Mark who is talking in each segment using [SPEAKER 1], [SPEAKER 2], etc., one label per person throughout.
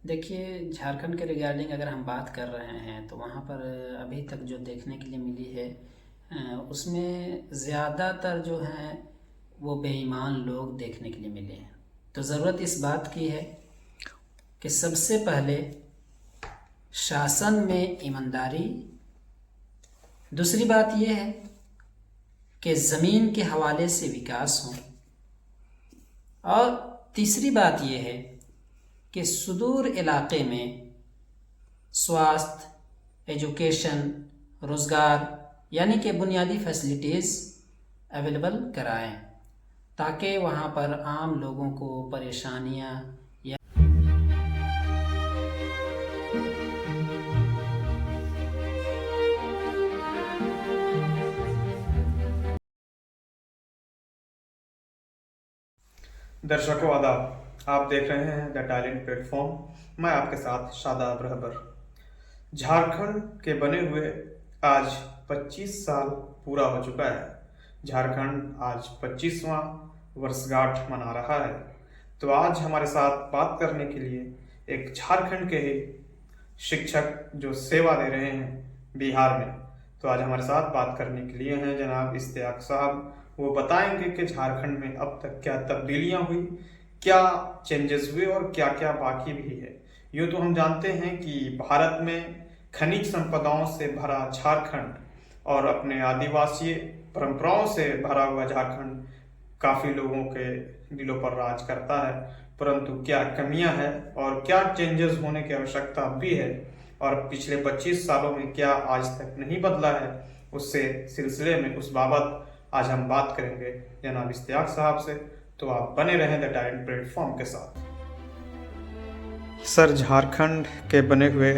[SPEAKER 1] देखिए, झारखंड के रिगार्डिंग अगर हम बात कर रहे हैं तो वहाँ पर अभी तक जो देखने के लिए मिली है उसमें ज़्यादातर जो हैं वो बेईमान लोग देखने के लिए मिले हैं। तो ज़रूरत इस बात की है कि सबसे पहले शासन में ईमानदारी, दूसरी बात ये है कि ज़मीन के हवाले से विकास हो, और तीसरी बात ये है कि सुदूर इलाके में स्वास्थ्य, एजुकेशन, रोज़गार यानी कि बुनियादी फैसिलिटीज़ अवेलेबल कराएं, ताकि वहाँ पर आम लोगों को परेशानियाँ या
[SPEAKER 2] दर्शकों आदाब, आप देख रहे हैं द टैलेंट प्लेटफॉर्म। मैं आपके साथ शादाब रहबर। झारखंड के बने हुए आज 25 साल पूरा हो चुका है। झारखंड आज 25वां वर्षगांठ मना रहा है। तो आज हमारे साथ बात करने के लिए एक झारखंड के ही शिक्षक जो सेवा दे रहे हैं बिहार में, तो आज हमारे साथ बात करने के लिए हैं जनाब इश्तियाक साहब। वो बताएंगे कि झारखंड में अब तक क्या तब्दीलियां हुई, क्या चेंजेस हुए और क्या क्या बाकी भी है। यूँ तो हम जानते हैं कि भारत में खनिज संपदाओं से भरा झारखंड और अपने आदिवासी परंपराओं से भरा हुआ झारखंड काफ़ी लोगों के दिलों पर राज करता है। परंतु क्या कमियां हैं और क्या चेंजेस होने की आवश्यकता भी है, और पिछले 25 सालों में क्या आज तक नहीं बदला है, उससे सिलसिले में उस बाबत आज हम बात करेंगे जनाब इश्तियाक साहब से। तो आप बने रहें द टैलेंट प्लेटफॉर्म के साथ। सर, झारखंड के बने हुए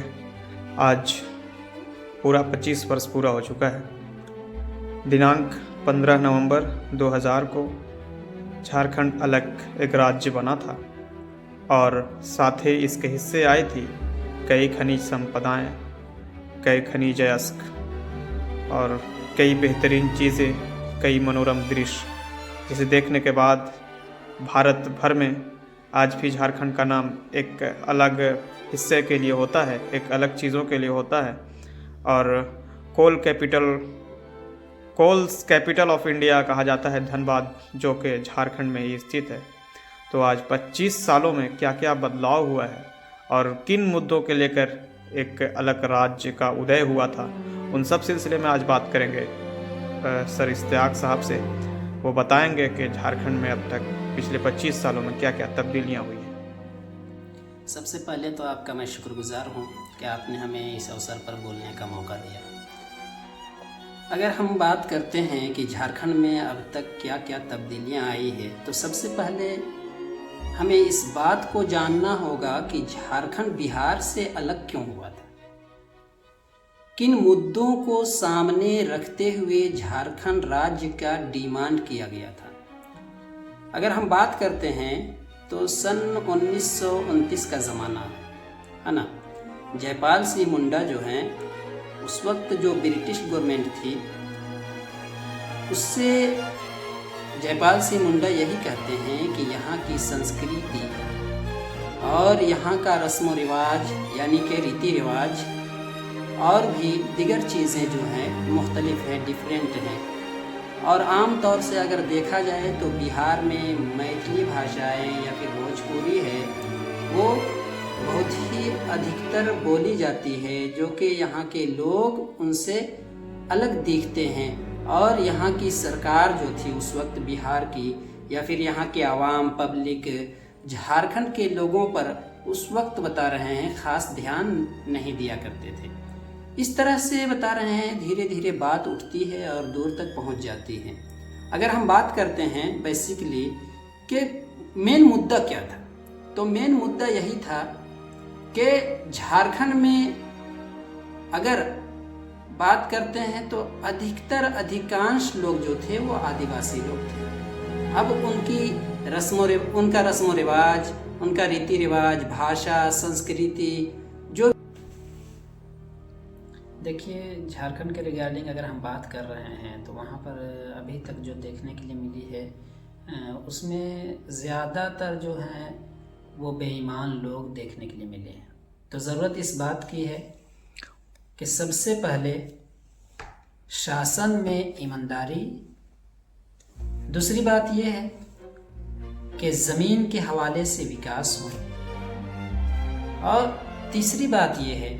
[SPEAKER 2] आज पूरा 25 वर्ष पूरा हो चुका है। दिनांक 15 नवंबर 2000 को झारखंड अलग एक राज्य बना था और साथ ही इसके हिस्से आई थी कई खनिज संपदाएं, कई खनिज अयस्क और कई बेहतरीन चीज़ें, कई मनोरम दृश्य, जिसे देखने के बाद भारत भर में आज भी झारखंड का नाम एक अलग हिस्से के लिए होता है, एक अलग चीज़ों के लिए होता है। और कोल्स कैपिटल ऑफ इंडिया कहा जाता है धनबाद, जो कि झारखंड में ही स्थित है। तो आज 25 सालों में क्या क्या बदलाव हुआ है और किन मुद्दों के लेकर एक अलग राज्य का उदय हुआ था, उन सब सिलसिले में आज बात करेंगे सर इश्तियाक साहब से। वो बताएंगे कि झारखंड में अब तक पिछले 25 सालों में क्या क्या तब्दीलियां हुई हैं।
[SPEAKER 1] सबसे पहले तो आपका मैं शुक्रगुजार हूँ कि आपने हमें इस अवसर पर बोलने का मौका दिया। अगर हम बात करते हैं कि झारखंड में अब तक क्या क्या तब्दीलियां आई है, तो सबसे पहले हमें इस बात को जानना होगा कि झारखंड बिहार से अलग क्यों हुआ था, किन मुद्दों को सामने रखते हुए झारखंड राज्य का डिमांड किया गया था। अगर हम बात करते हैं तो सन 1929 का ज़माना है ना। जयपाल सिंह मुंडा जो हैं, उस वक्त जो ब्रिटिश गवर्नमेंट थी, उससे जयपाल सिंह मुंडा यही कहते हैं कि यहाँ की संस्कृति और यहाँ का रस्म रिवाज यानी कि रीति रिवाज और भी दिगर चीज़ें जो हैं मुख्तलिफ हैं, डिफरेंट हैं। और आम तौर से अगर देखा जाए तो बिहार में मैथिली भाषाएं या फिर भोजपुरी है, वो बहुत ही अधिकतर बोली जाती है, जो कि यहाँ के लोग उनसे अलग दिखते हैं। और यहाँ की सरकार जो थी उस वक्त बिहार की, या फिर यहाँ के आवाम पब्लिक झारखंड के लोगों पर उस वक्त बता रहे हैं ख़ास ध्यान नहीं दिया करते थे। इस तरह से बता रहे हैं, धीरे धीरे बात उठती है और दूर तक पहुंच जाती है। अगर हम बात करते हैं बेसिकली कि मेन मुद्दा क्या था, तो मेन मुद्दा यही था कि झारखंड में अगर बात करते हैं तो अधिकांश लोग जो थे वो आदिवासी लोग थे। अब उनका रस्म रिवाज, उनका रीति रिवाज, भाषा, संस्कृति जो देखिए, झारखंड के रिगार्डिंग अगर हम बात कर रहे हैं तो वहाँ पर अभी तक जो देखने के लिए मिली है उसमें ज़्यादातर जो हैं वो बेईमान लोग देखने के लिए मिले हैं। तो ज़रूरत इस बात की है कि सबसे पहले शासन में ईमानदारी, दूसरी बात यह है कि ज़मीन के हवाले से विकास हो, और तीसरी बात यह है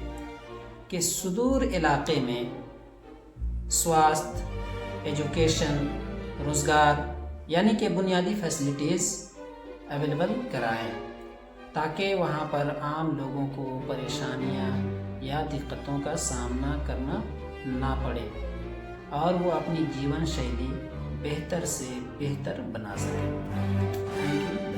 [SPEAKER 1] कि सुदूर इलाके में स्वास्थ्य, एजुकेशन, रोज़गार यानी कि बुनियादी फैसिलिटीज़ अवेलेबल कराएं, ताकि वहाँ पर आम लोगों को परेशानियाँ या दिक्कतों का सामना करना ना पड़े और वो अपनी जीवन शैली बेहतर से बेहतर बना सकें। Thank you.